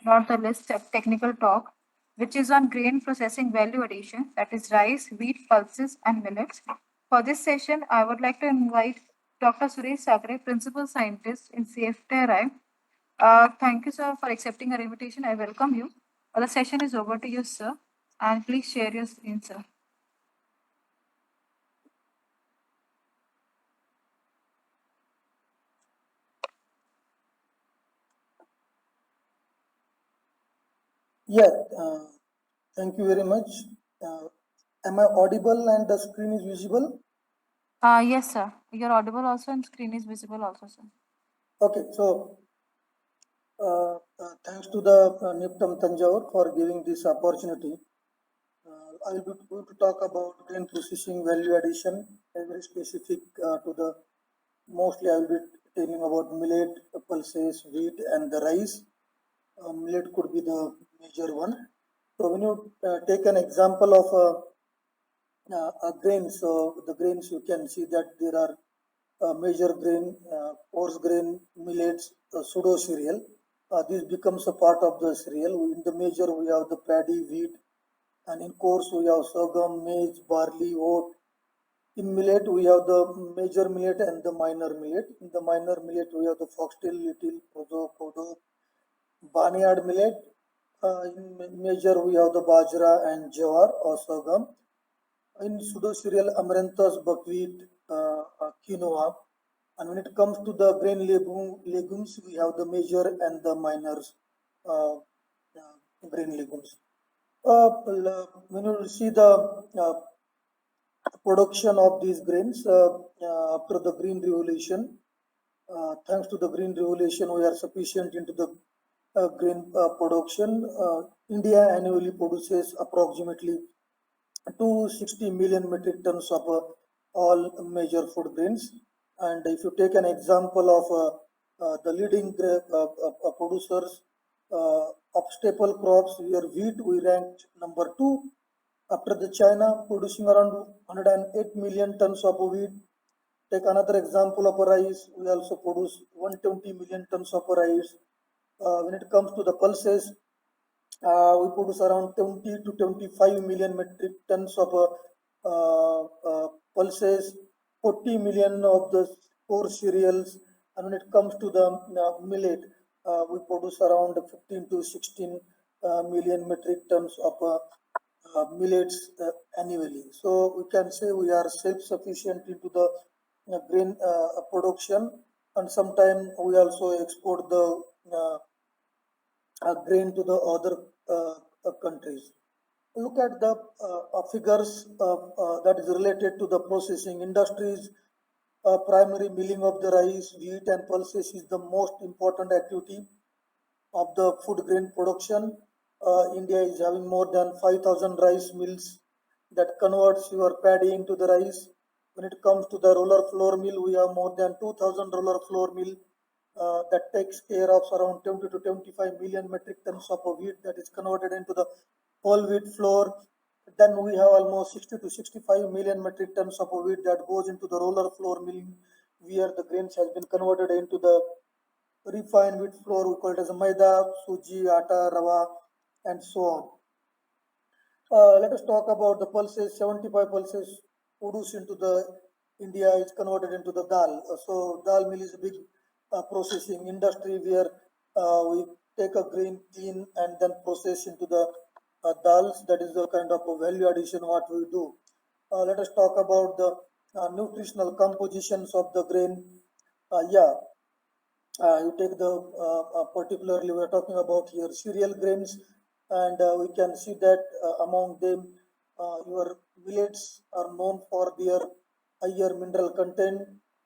not the least technical talk, which is on grain processing value addition, that is rice, wheat, pulses, and millets. For this session, I would like to invite Dr. Suresh Sakre, Principal Scientist in CFTRI. Thank you, sir, for accepting our invitation. I welcome you. The session is over to you, sir, and please share your screen, sir. Yeah, thank you very much. Am I audible and the screen is visible? Yes, sir. You're audible also and screen is visible also, sir. Okay, so thanks to the NIPTAM Tanjore for giving this opportunity. I will be going to talk about grain processing value addition, very specific to the, mostly I will be telling about millet, pulses, wheat and the rice. Millet could be the major one. So when you take an example of grains, so the grains you can see that there are major grain, coarse grain, millets, pseudo cereal. This becomes a part of the cereal. In the major we have the paddy, wheat, and in coarse we have sorghum, maize, barley, oat. In millet we have the major millet and the minor millet. In the minor millet we have the foxtail, little, kodo, barnyard millet. In major we have the bajra and jawar or sorghum. In pseudo cereal, amaranthus, buckwheat, quinoa. And when it comes to the grain legumes, we have the major and the minor grain legumes. When you see the production of these grains after the green revolution, thanks to the green revolution, we are sufficient into the grain production. India annually produces approximately 260 million metric tons of all major food grains. And if you take an example of the leading producers of staple crops, where wheat we ranked number 2 after the China, producing around 108 million tons of wheat. Take another example of rice, we also produce 120 million tons of rice. When it comes to the pulses, we produce around 20 to 25 million metric tons of pulses, 40 million of the core cereals, and when it comes to the millet, we produce around 15 to 16 million metric tons of millets annually. So we can say we are self-sufficient into the grain production, and sometimes we also export the grain to the other countries. Look at the figures that is related to the processing industries. Primary milling of the rice, wheat, and pulses is the most important activity of the food grain production. India is having more than 5,000 rice mills that converts your paddy into the rice. When it comes to the roller flour mill, we have more than 2,000 roller flour mill that takes care of around 20 to 25 million metric tons of wheat that is converted into the whole wheat flour. Then we have almost 60 to 65 million metric tons of wheat that goes into the roller flour milling, where the grains has been converted into the refined wheat flour. We call it as a maida, suji, atta, rava, and so on. Let us talk about the pulses. 75 pulses produced into the India is converted into the dal. So dal mill is a big processing industry where we take a grain clean and then process into the dals. That is the kind of value addition what we do. Let us talk about the nutritional compositions of the grain. You take the particularly we are talking about here cereal grains, and we can see that among them your millets are known for their higher mineral content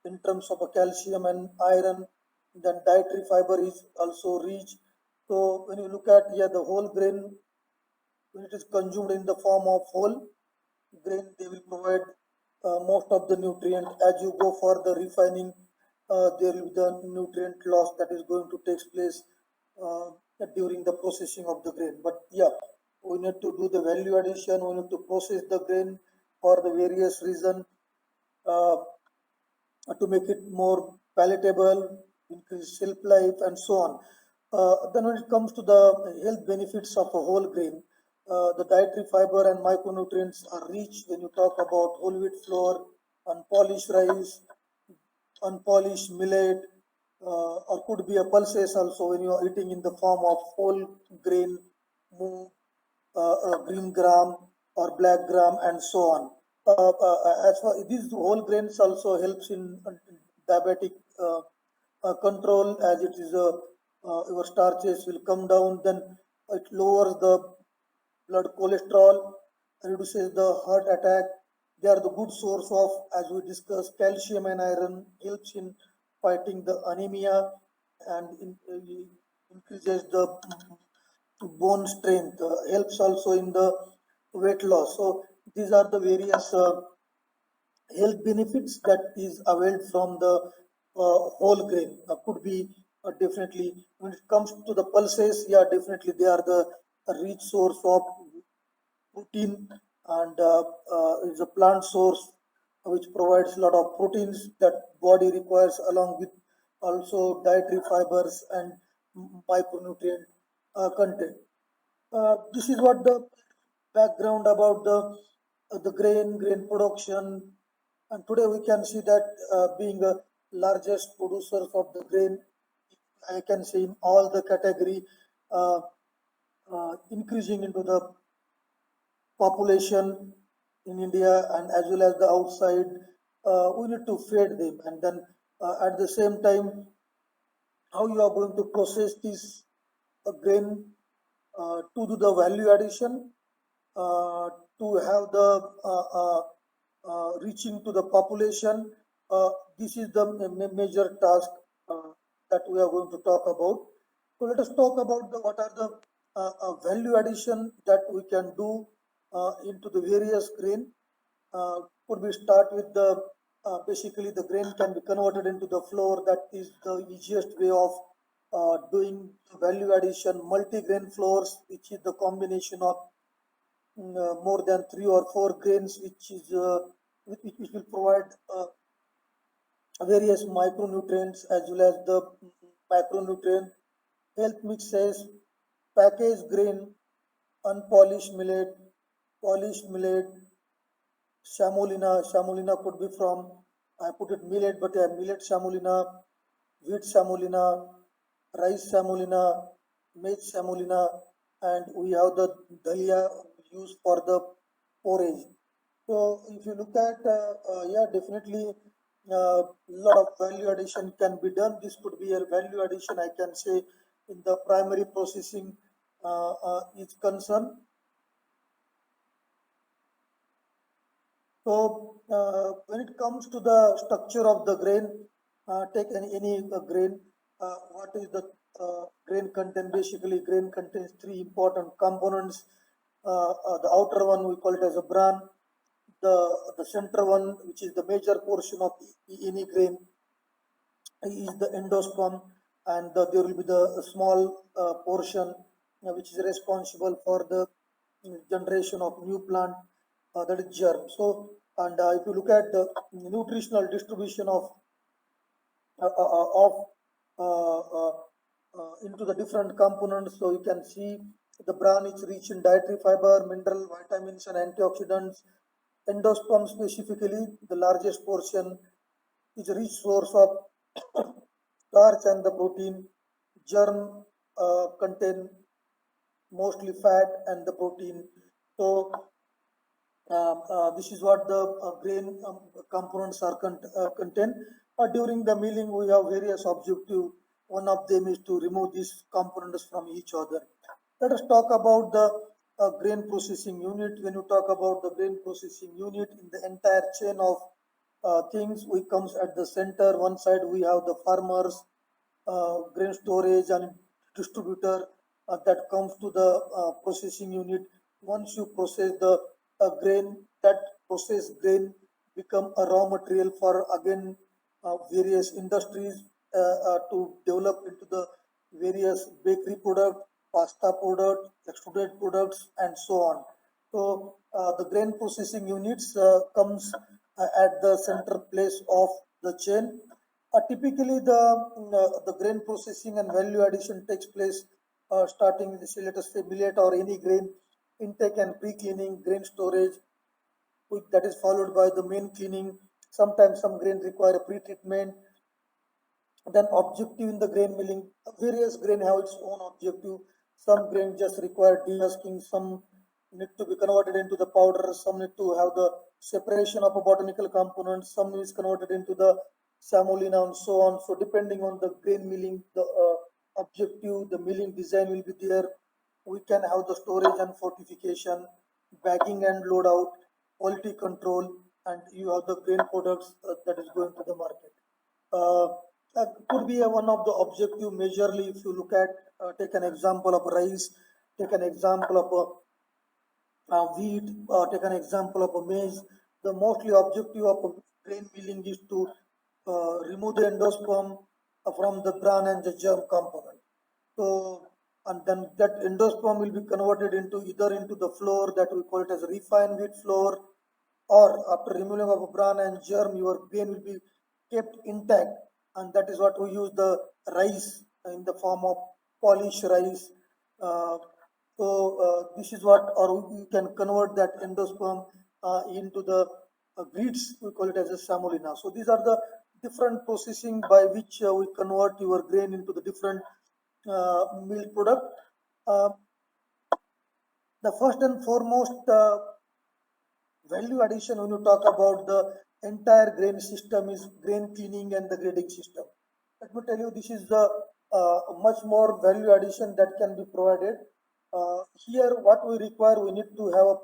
in terms of calcium and iron. Then dietary fiber is also rich. So when you look at the whole grain, when it is consumed in the form of whole grain, they will provide most of the nutrient. As you go for the refining, there will be the nutrient loss that is going to take place during the processing of the grain. But we need to do the value addition. We need to process the grain for the various reason to make it more palatable, increase shelf life, and so on. Then when it comes to the health benefits of a whole grain, the dietary fiber and micronutrients are rich when you talk about whole wheat flour, unpolished rice, unpolished millet, or could be a pulses also when you are eating in the form of whole grain, moong, green gram or black gram and so on. As for these whole grains also helps in diabetic control, as it is your starches will come down, then it lowers the blood cholesterol, reduces the heart attack. They are the good source of, as we discussed, calcium and iron, helps in fighting the anemia and increases the bone strength, helps also in the weight loss. So these are the various health benefits that is availed from the whole grain. Could be definitely when it comes to the pulses, yeah, definitely they are the rich source of protein and is a plant source which provides a lot of proteins that body requires along with also dietary fibers and micronutrient content. This is what the background about the grain production, and today we can see that being a largest producers of the grain, I can say in all the category, uh, increasing into the population in India and as well as the outside. We need to feed them, and then at the same time, how you are going to process this grain to do the value addition, uh, to have the reaching to the population. This is the major task that we are going to talk about. So let us talk about what are the value addition that we can do into the various grain. Could we start with the basically the grain can be converted into the flour. That is the easiest way of doing value addition. Multi-grain flours, which is the combination of more than 3 or 4 grains, which will provide various micronutrients as well as the macronutrient health mixes, packaged grain, unpolished millet, polished millet, Semolina could be from, I put it millet, but millet semolina, wheat semolina, rice semolina, maize semolina, and we have the dalia used for the porridge. So if you look at, yeah, definitely a lot of value addition can be done. This could be a value addition, I can say, in the primary processing is concerned. So when it comes to the structure of the grain, take any grain. What is the grain content? Basically, grain contains 3 important components. The outer one we call it as a bran. The center one, which is the major portion of any grain, is the endosperm, and there will be the small portion which is responsible for the generation of new plant, that is germ. So, and if you look at the nutritional distribution of into the different components, so you can see the bran is rich in dietary fiber, mineral, vitamins, and antioxidants. Endosperm specifically, the largest portion is a rich source of starch and the protein. Germ contain mostly fat and the protein. So this is what the grain components are contain. During the milling, we have various objective. One of them is to remove these components from each other. Let us talk about the grain processing unit. When you talk about the grain processing unit in the entire chain of things, we comes at the center. One side we have the farmers, grain storage and distributor that comes to the processing unit. Once you process the grain, that processed grain become a raw material for again various industries to develop into the various bakery product, pasta product, extruded products, and so on. So the grain processing units comes at the center place of the chain. Typically, the grain processing and value addition takes place starting with, say, let us say, millet or any grain intake and pre-cleaning, grain storage, that is followed by the main cleaning. Sometimes some grain require a pre-treatment. Then objective in the grain milling, various grain have its own objective. Some grain just require de-husking, some need to be converted into the powder, some need to have the separation of a botanical component, some is converted into the semolina and so on. So depending on the grain milling, the objective, the milling design will be there. We can have the storage and fortification, bagging and load out, quality control, and you have the grain products that is going to the market. That could be one of the objective majorly. If you look at, take an example of rice, take an example of wheat, take an example of a maize. The mostly objective of grain milling is to remove the endosperm from the bran and the germ component. So, and then that endosperm will be converted into either into the flour, that we call it as refined wheat flour, or after removing of a bran and germ, your grain will be kept intact, and that is what we use the rice in the form of polished rice. Uh, this is what, or you can convert that endosperm into the grits. We call it as a semolina. So these are the different processing by which we convert your grain into the different meal product. Uh, the first and foremost value addition when you talk about the entire grain system is grain cleaning and the grading system. Let me tell you, this is the much more value addition that can be provided. Here, what we require, we need to have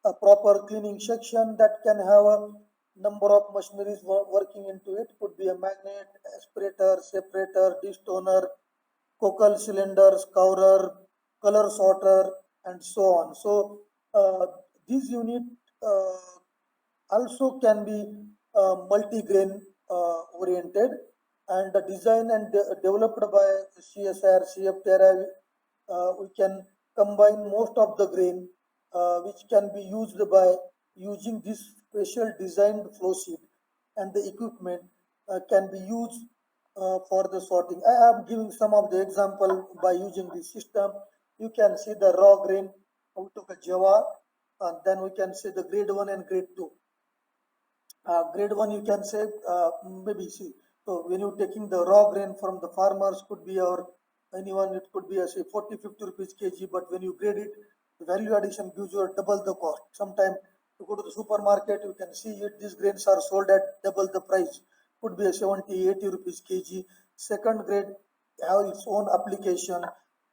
a proper cleaning section that can have a number of machineries working into it. Could be a magnet, aspirator, separator, destoner, cocal cylinder, scourer, color sorter, and so on. So these unit uh, also can be multi-grain oriented, and the design and developed by CSR, CF Terra, we can combine most of the grain which can be used by using this special designed flow sheet, and the equipment can be used for the sorting. I am giving some of the example by using this system. You can see the raw grain out of a Java, and then we can see the grade 1 and grade 2. Grade 1 you can say maybe see. So when you're taking the raw grain from the farmers, could be or anyone, it could be a say 40-50 rupees kg, but when you grade it, the value addition gives you a double the cost. Sometimes you go to the supermarket, you can see it, these grains are sold at double the price. Could be a 70-80 rupees kg. Second grade have its own application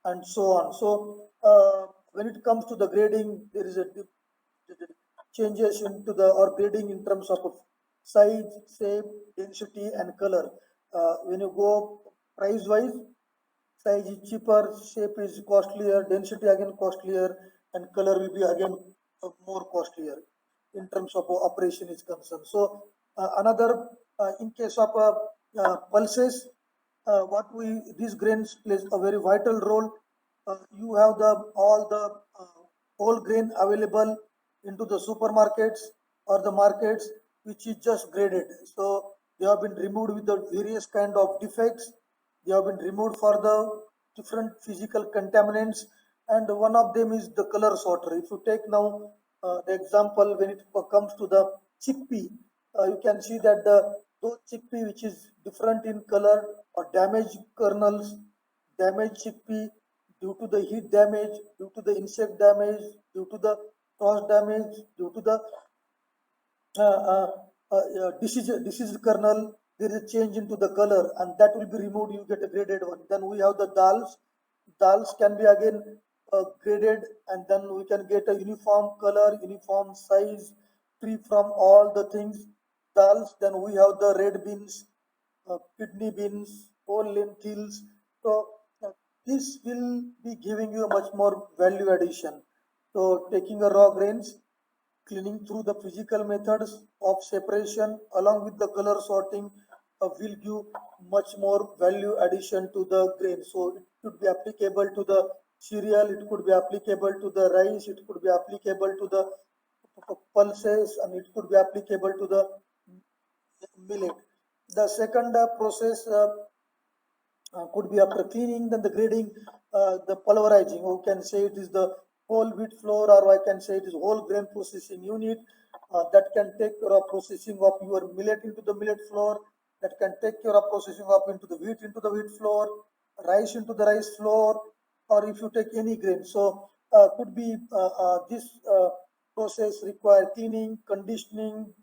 and so on. So when it comes to the grading, there is a changes into the or grading in terms of size, shape, density, and color. When you go price wise, size is cheaper, shape is costlier, density again costlier, and color will be again more costlier in terms of operation is concerned. So another in case of pulses, what we these grains plays a very vital role. You have the all the whole grain available into the supermarkets or the markets, which is just graded. So they have been removed with the various kind of defects. They have been removed for the different physical contaminants, and one of them is the color sorter. If you take now the example when it comes to the chickpea, you can see that those chickpea which is different in color or damaged kernels, damaged chickpea due to the heat damage, due to the insect damage, due to the frost damage, due to the disease kernel, there is a change into the color, and that will be removed. You get a graded one. Then we have the dals. Dals can be again graded, and then we can get a uniform color, uniform size, free from all the things. Dals. Then we have the red beans, kidney beans, whole lentils. So this will be giving you a much more value addition. So taking a raw grains, cleaning through the physical methods of separation along with the color sorting will give much more value addition to the grain. So it could be applicable to the cereal, it could be applicable to the rice, it could be applicable to the pulses, and it could be applicable to the millet. The second process could be after cleaning, then the grading, the pulverizing. We can say it is the whole wheat flour, or I can say it is whole grain processing unit that can take care of processing of your millet into the millet flour, that can take care of processing of into the wheat flour, rice into the rice flour, or if you take any grain. So could be this process require cleaning, conditioning.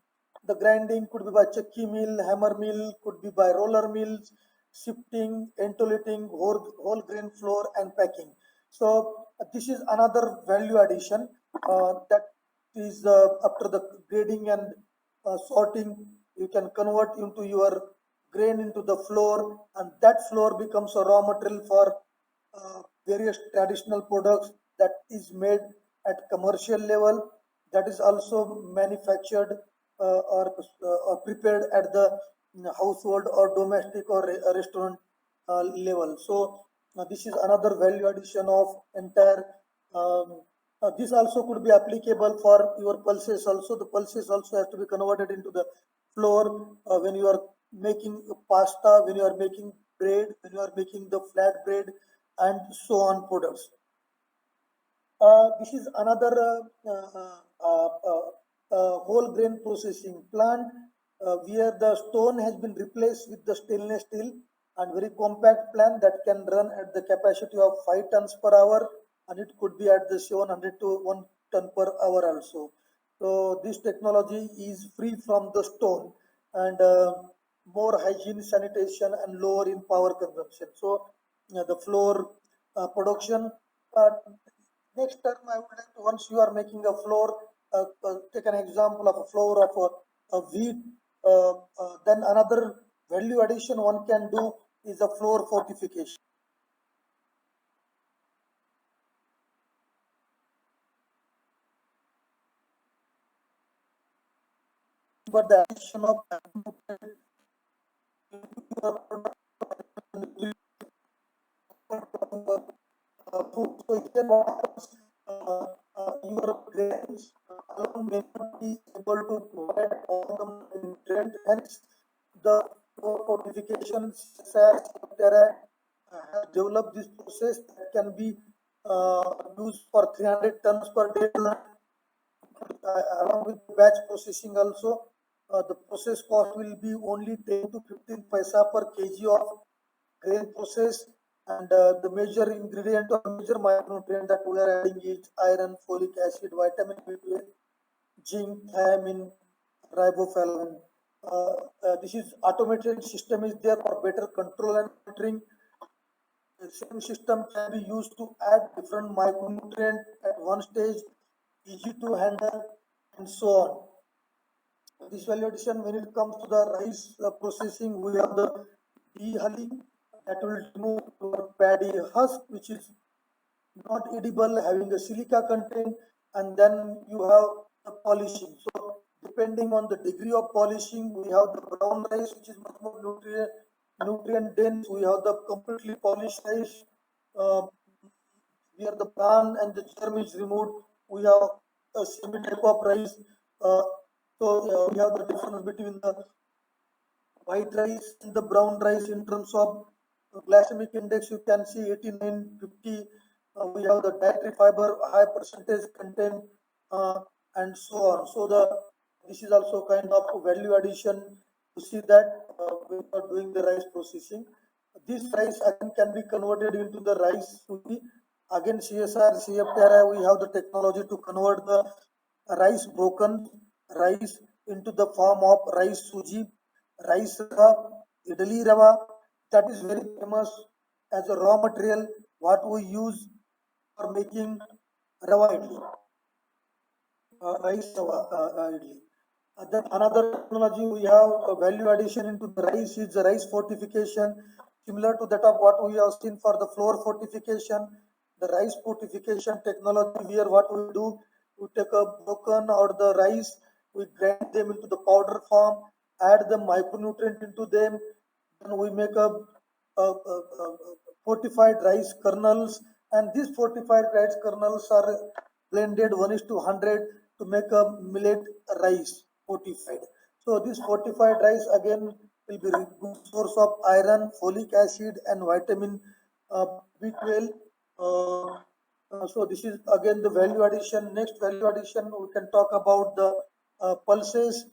The grinding could be by chakki mill, hammer mill, could be by roller mills, shifting, entolating, whole grain flour, and packing. So this is another value addition that is after the grading and sorting, you can convert into your grain into the flour, and that flour becomes a raw material for various traditional products that is made at commercial level, that is also manufactured or prepared at the household or domestic or restaurant level. So this is another value addition of entire. Um, this also could be applicable for your pulses also. The pulses also have to be converted into the flour when you are making pasta, when you are making bread, when you are making the flat bread, and so on products. This is another whole grain processing plant where the stone has been replaced with the stainless steel and very compact plant that can run at the capacity of 5 tons per hour, and it could be at the 700 to 1 ton per hour also. So this technology is free from the stone and more hygiene, sanitation, and lower in power consumption. So the floor production. Uh, Next term, I would like to, once you are making a flour, take an example of a flour of a wheat. Then another value addition one can do is a flour fortification. But the addition of food. So here what happens, your grains alone may not be able to provide all the nutrients, hence the fortifications have developed this process that can be used for 300 tons per day along with batch processing also. The process cost will be only 10 to 15 paisa per kg of grain process, and the major ingredient or major micronutrient that we are adding is iron, folic acid, vitamin B12, zinc, thiamine, riboflavin. This is automated system is there for better control and monitoring. The same system can be used to add different micronutrient at one stage, easy to handle, and so on. This value addition, when it comes to the rice processing, we have the de-hulling that will remove your paddy husk, which is not edible, having a silica content, and then you have the polishing. So depending on the degree of polishing, we have the brown rice, which is much more nutrient dense. We have the completely polished rice, uh, where the bran and the germ is removed. We have a semi type of rice. Uh, we have the difference between the white rice and the brown rice in terms of glycemic index. You can see 89, 50. We have the dietary fiber, high percentage content, and so on. So this is also kind of a value addition to see that we are doing the rice processing. This rice again can be converted into the rice suji. Again, CSR, CFTRI, we have the technology to convert the rice broken rice into the form of rice suji, rice rava, idli rava. That is very famous as a raw material what we use for making rava idli, rice rava idli. Then another technology we have a value addition into the rice is the rice fortification, similar to that of what we have seen for the flour fortification. The rice fortification technology here, what we do, we take a broken or the rice, we grind them into the powder form, add the micronutrient into them, then we make a fortified rice kernels, and these fortified rice kernels are blended 1:100 to make a millet rice fortified. So this fortified rice again will be a good source of iron, folic acid, and vitamin B12. So this is again the value addition. Next value addition, we can talk about the pulses.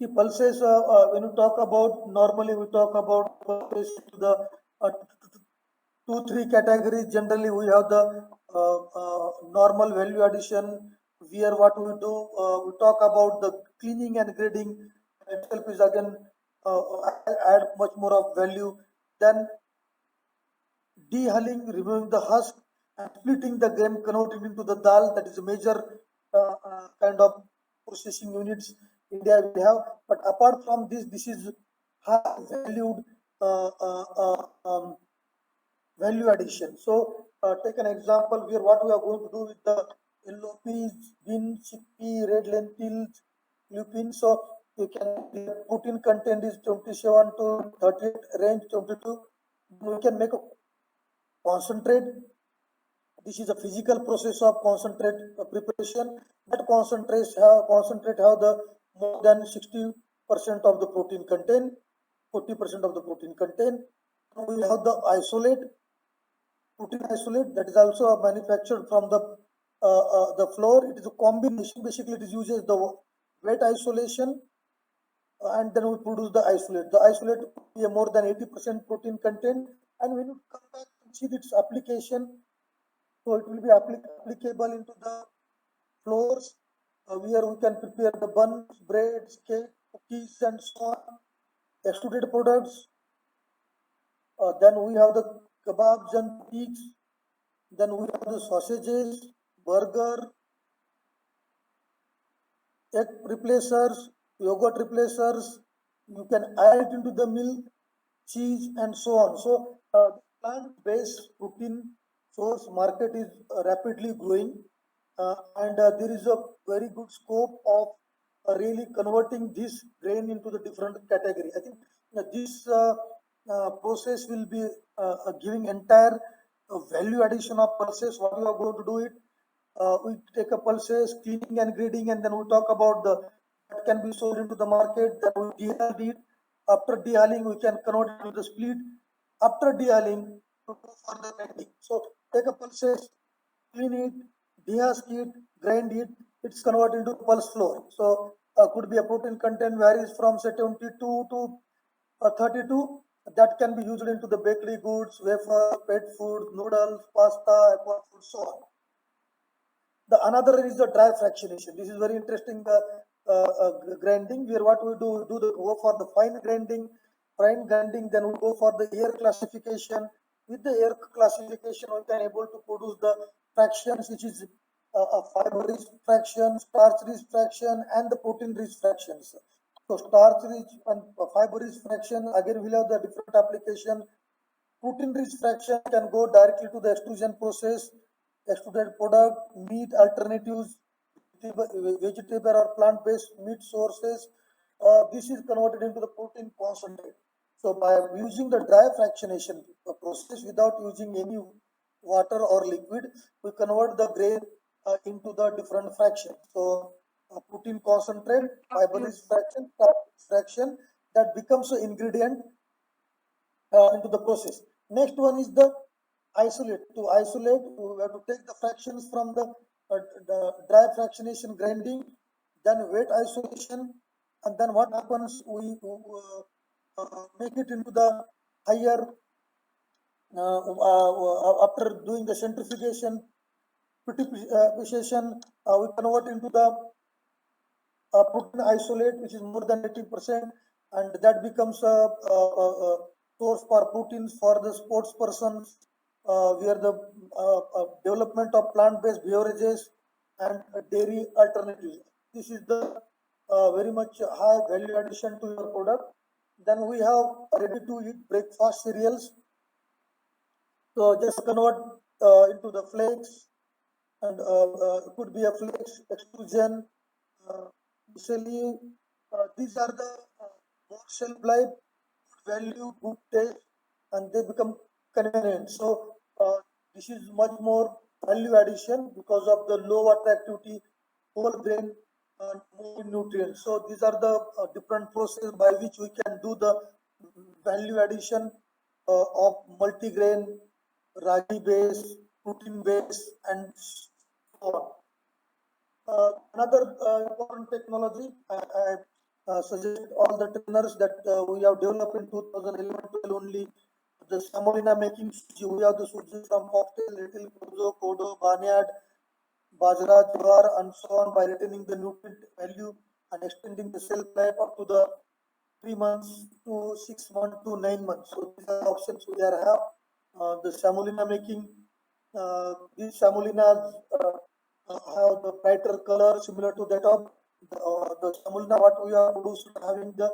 The pulses, when you talk about, normally we talk about pulses to the two, three categories. Generally, we have the normal value addition. Where what we do, we talk about the cleaning and grading itself is again add much more of value. Then dehulling, removing the husk, and splitting the grain, converting into the dal. That is a major kind of processing units India will have. But apart from this, this is high valued value addition. So take an example here. What we are going to do with the yellow peas, beans, chickpea, red lentils, lupin. So you can the protein content is 27 to 38 range 22. We can make a concentrate. This is a physical process of concentrate preparation. That concentrate have the more than 60% of the protein content, 40% of the protein content. We have the isolate, protein isolate, that is also manufactured from the flour. It is a combination. Basically, it is uses the wet isolation, and then we produce the isolate. The isolate will be a more than 80% protein content. And when you come back and see its application, so it will be applicable into the flours, where we can prepare the buns, breads, cake, cookies, and so on. Extruded products. Then we have the kebabs and peaks. Then we have the sausages, burger, egg replacers, yogurt replacers. You can add it into the milk, cheese, and so on. So plant-based protein source market is rapidly growing, and there is a very good scope of really converting this grain into the different category. I think this process will be giving entire value addition of pulses. What we are going to do it, we take a pulses, cleaning and grading, and then we talk about the that can be sold into the market. Then we dehull it. After dehulling, we can convert it to the split. After dehulling, to go for the grinding. So take a pulses, clean it, dehusk it, grind it. It's converted into pulse flour. So could be a protein content varies from say 22 to 32. That can be used into the bakery goods, wafer, pet food, noodles, pasta, aqua food, so on. The another is the dry fractionation. This is very interesting. Grinding, where what we do go for the fine grinding, then we go for the air classification. With the air classification, we can able to produce the fractions, which is a fiber-rich fraction, starch-rich fraction, and the protein-rich fractions. So starch-rich and fiber-rich fraction again will have the different application. Protein-rich fraction can go directly to the extrusion process, extruded product, meat alternatives, vegetable or plant-based meat sources. This is converted into the protein concentrate. So by using the dry fractionation process without using any water or liquid, we convert the grain into the different fractions. So protein concentrate, fiber-rich fraction that becomes an ingredient into the process. Next one is the isolate. To isolate, we have to take the fractions from the dry fractionation grinding, then wet isolation, and then what happens, we make it into the higher, after doing the centrifugation, precipitation, we convert into the protein isolate, which is more than 80%, and that becomes a source for proteins for the sports persons, where the development of plant-based beverages and dairy alternatives. This is the very much high value addition to your product. Then we have ready-to-eat breakfast cereals. So just convert into the flakes, and it could be a flakes extrusion, muesli. These are the more shelf life, value, good taste, and they become convenient. So this is much more value addition because of the low attractivity, whole grain more nutrients. So these are the different processes by which we can do the value addition of multigrain, ragi base, protein base, and so on. Another important technology I suggest all the trainers that we have developed in 2011-12 only, the semolina making suji. We have the suji from Foxtail, Little Kozo, Kodo, Barnyard, Bajra, Jawar, and so on by retaining the nutrient value and extending the shelf life up to the 3 months to 6 months to 9 months. So these are options we are have. The semolina making, these semolinas have the brighter color similar to that of the semolina what we are produced having the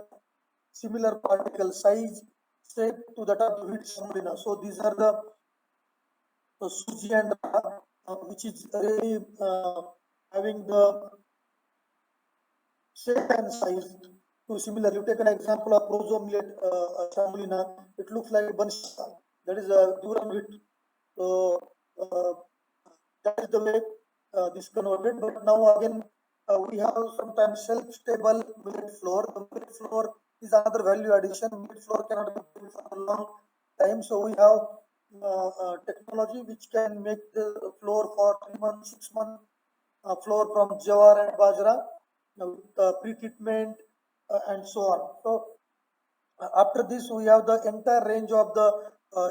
similar particle size shape to that of the wheat semolina. So these are the suji and which is really having the shape and size to similar. You take an example of proso millet semolina. It looks like bansha. That is a durum wheat. So that is the way this converted. But now again we have sometimes shelf-stable millet flour. The millet flour is another value addition. Millet flour cannot be built for a long time, so we have technology which can make the flour for 3 months, 6 months. Flour from jawar and bajra with pre-treatment and so on. So after this, we have the entire range of the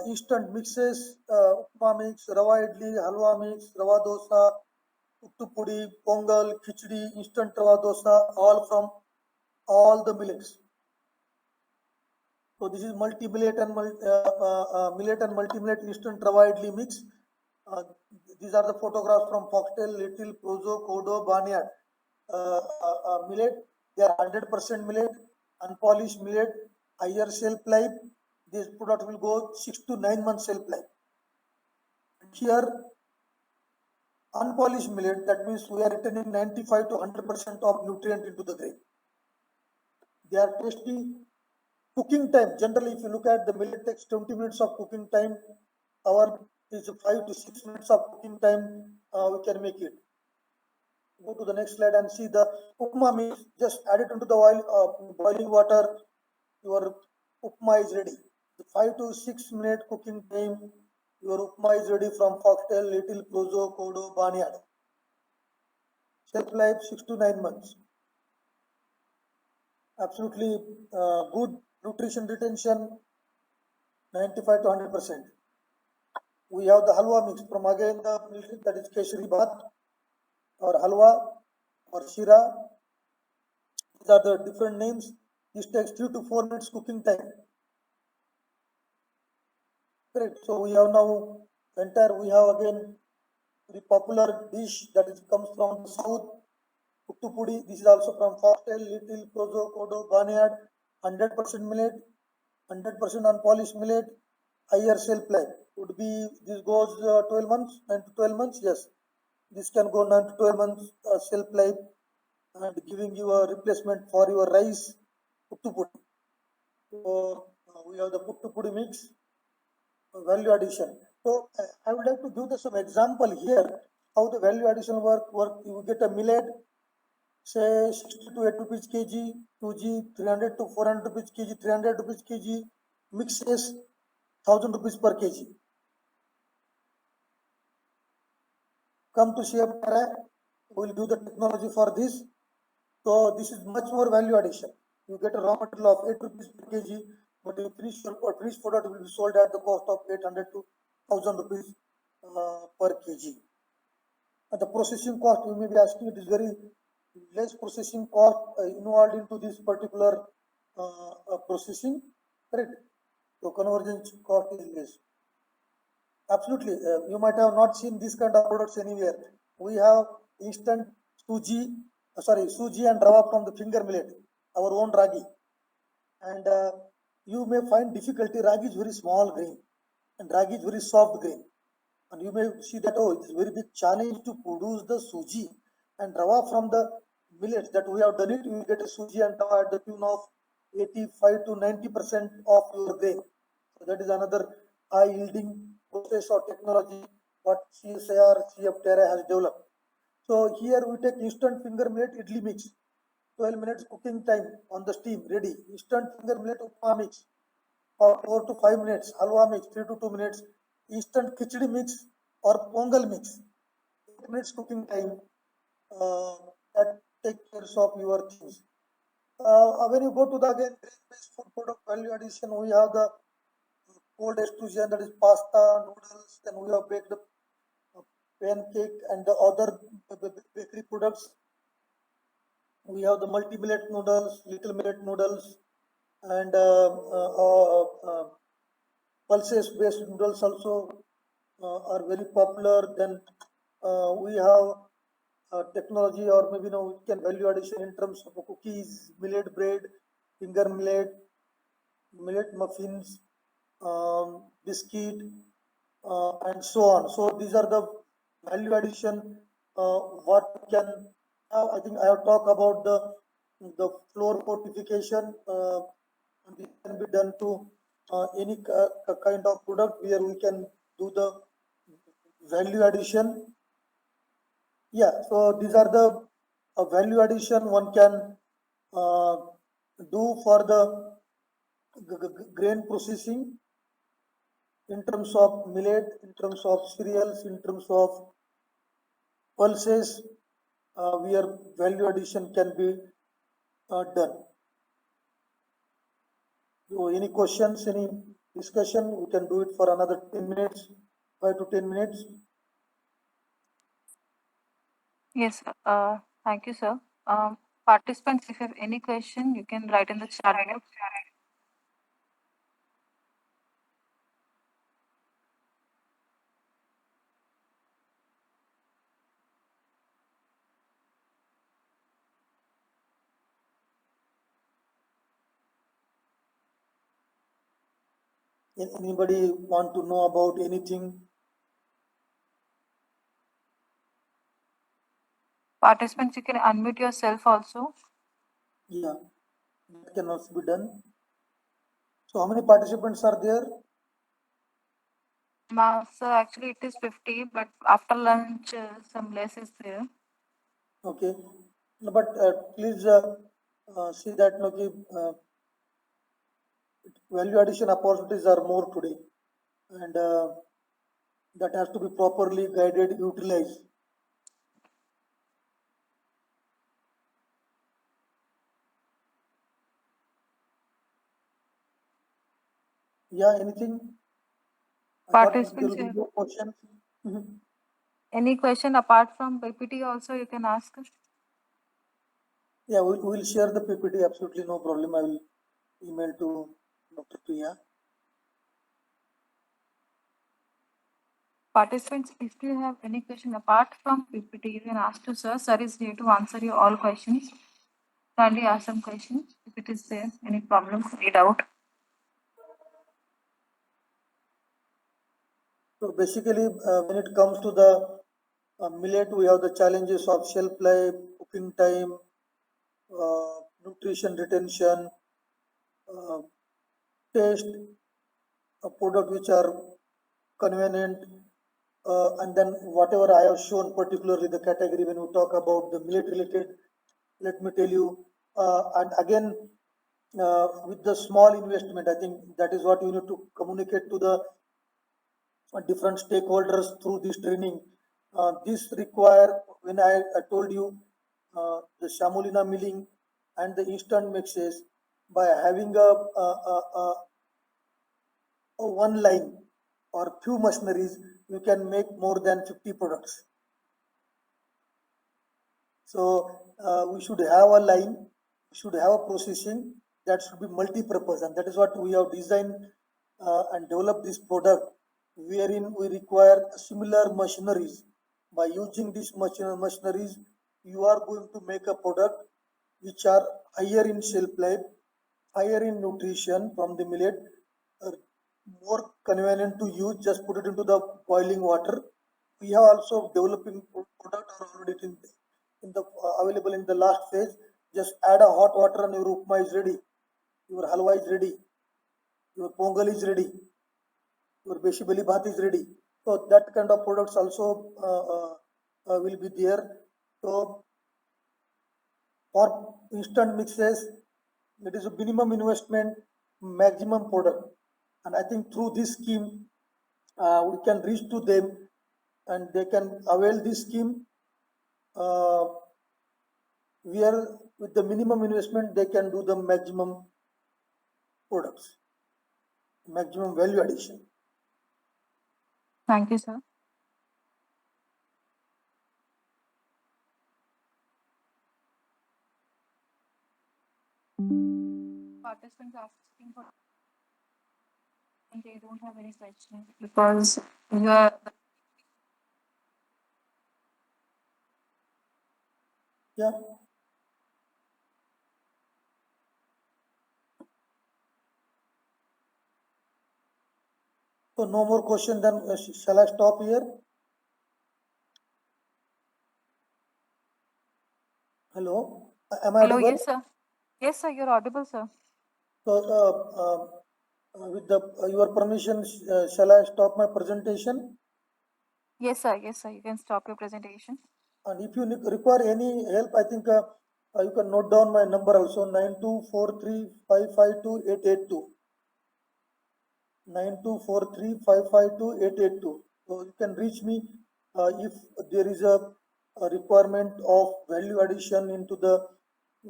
instant mixes: upma mix, rava idli, halwa mix, rava dosa, uttu pudi, pongal, khichdi, instant rava dosa, all from all the millets. So this is multi-millet and millet and multi-millet instant rava idli mix. These are the photographs from Foxtail, Little, Prozo, Kodo, Barnyard. Millet, they are 100% millet, unpolished millet, higher shelf life. This product will go 6 to 9 months shelf life. Here, unpolished millet, that means we are retaining 95 to 100% of nutrient into the grain. They are tasty. Cooking time, generally if you look at the millet takes 20 minutes of cooking time, our is 5 to 6 minutes of cooking time, we can make it. Go to the next slide and see the upma mix. Just add it into the oil, boiling water. Your upma is ready. The 5 to 6 minute cooking time, your upma is ready from Foxtail, Little, Prozo, Kodo, Barnyard. Shelf life 6 to 9 months. Absolutely good nutrition retention, 95 to 100%. We have the halwa mix from again the milk, that is Keshari Bhat or halwa or shira. These are the different names. This takes 3 to 4 minutes cooking time. Correct. So we have now we have again the popular dish that is comes from the south, Uttu Pudi. This is also from Foxtail, Little, Prozo, Kodo, Barnyard. 100% millet, 100% unpolished millet, higher shelf life. Would be this goes 12 months, 9 to 12 months. Yes, this can go 9 to 12 months shelf life and giving you a replacement for your rice Uttu Pudi. So we have the Uttu Pudi mix, value addition. So I would like to give some example here how the value addition work. You get a millet, say 60 to 8 rupees kg, 2G, 300 to 400 rupees kg, 300 rupees kg, mixes 1000 rupees per kg. Come to Shea, we will do the technology for this. So this is much more value addition. You get a raw material of 8 rupees per kg, but the finished product will be sold at the cost of 800 to 1000 rupees per kg. And the processing cost, you may be asking, it is very less processing cost involved into this particular processing, correct? So conversion cost is less. Absolutely, you might have not seen this kind of products anywhere. We have instant suji and rava from the finger millet, our own ragi, and you may find difficulty. Ragi is very small grain, and ragi is very soft grain, and you may see that it's very big challenge to produce the suji and rava from the millets that we have done it. You will get a suji and rava at the tune of 85 to 90% of your grain. So that is another high yielding process or technology what CSIR CF Terra has developed. So here we take instant finger millet idli mix, 12 minutes cooking time on the steam, ready. Instant finger millet upma mix, 4 to 5 minutes. Halwa mix, 3 to 2 minutes. Instant khichdi mix or pongal mix, 8 minutes cooking time. That take care of your things. When you go to the again grain-based food product value addition, we have the cold extrusion, that is pasta, noodles, then we have baked pancake and the other bakery products. We have the multi-millet noodles, little millet noodles, and pulses-based noodles also are very popular. Then we have technology, or maybe we can value addition in terms of cookies, millet bread, finger millet, millet muffins, biscuit, and so on. So these are the value addition. What can I think I have talked about the floor fortification. This can be done to any kind of product where we can do the value addition. Yeah, so these are the value addition one can do for the grain processing in terms of millet, in terms of cereals, in terms of pulses, where value addition can be done. So any questions, any discussion, we can do it for another 10 minutes, 5 to 10 minutes. Yes, thank you, sir. Participants, if you have any question, you can write in the chat box. Anybody want to know about anything? Participants, you can unmute yourself also. Yeah, that can also be done. So how many participants are there? Sir, actually it is 50, but after lunch, some less is there. Okay, no, but please see that value addition opportunities are more today, and that has to be properly guided, utilized. Yeah, anything? I thought there Participants, will be no questions. any question apart from PPT also you can ask us. Yeah, we'll share the PPT, absolutely no problem. I will email to Dr. Priya. Participants, if you have any question apart from PPT, you can ask to sir. Sir is here to answer your all questions. Kindly ask some questions if it is there, any problem, any doubt. So basically, when it comes to the millet, we have the challenges of shelf life, cooking time, nutrition retention, taste, product which are convenient, and then whatever I have shown, particularly the category when we talk about the millet related, let me tell you, and again, with the small investment, I think that is what you need to communicate to the different stakeholders through this training. This require, when I told you the Shamolina milling and the instant mixes, by having a one line or few machineries, you can make more than 50 products. So we should have a line, we should have a processing that should be multi-purpose, and that is what we have designed and developed this product, wherein we require similar machineries. By using these machineries, you are going to make a product which are higher in shelf life, higher in nutrition from the millet, more convenient to use. Just put it into the boiling water. We have also developing product are already in the available in the last phase. Just add a hot water and your upma is ready, your halwa is ready, your pongal is ready, your beshibali bhat is ready. So that kind of products also will be there. So for instant mixes, it is a minimum investment, maximum product. And I think through this scheme, we can reach to them and they can avail this scheme. Where with the minimum investment, they can do the maximum products, maximum value addition. Thank you, sir. Participants asking for, they don't have any questions because you are. Yeah. So no more question, then shall I stop here? Hello, am I Hello, audible? yes, sir. Yes, sir, you're audible, sir. So with the your permission, shall I stop my presentation? Yes, sir. Yes, sir. You can stop your presentation. And if you require any help, I think you can note down my number also, 9243552882. 9243552882. So you can reach me if there is a requirement of value addition into the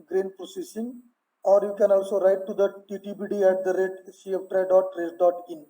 grain processing, or you can also write to the ttbd@cftri.trace.in.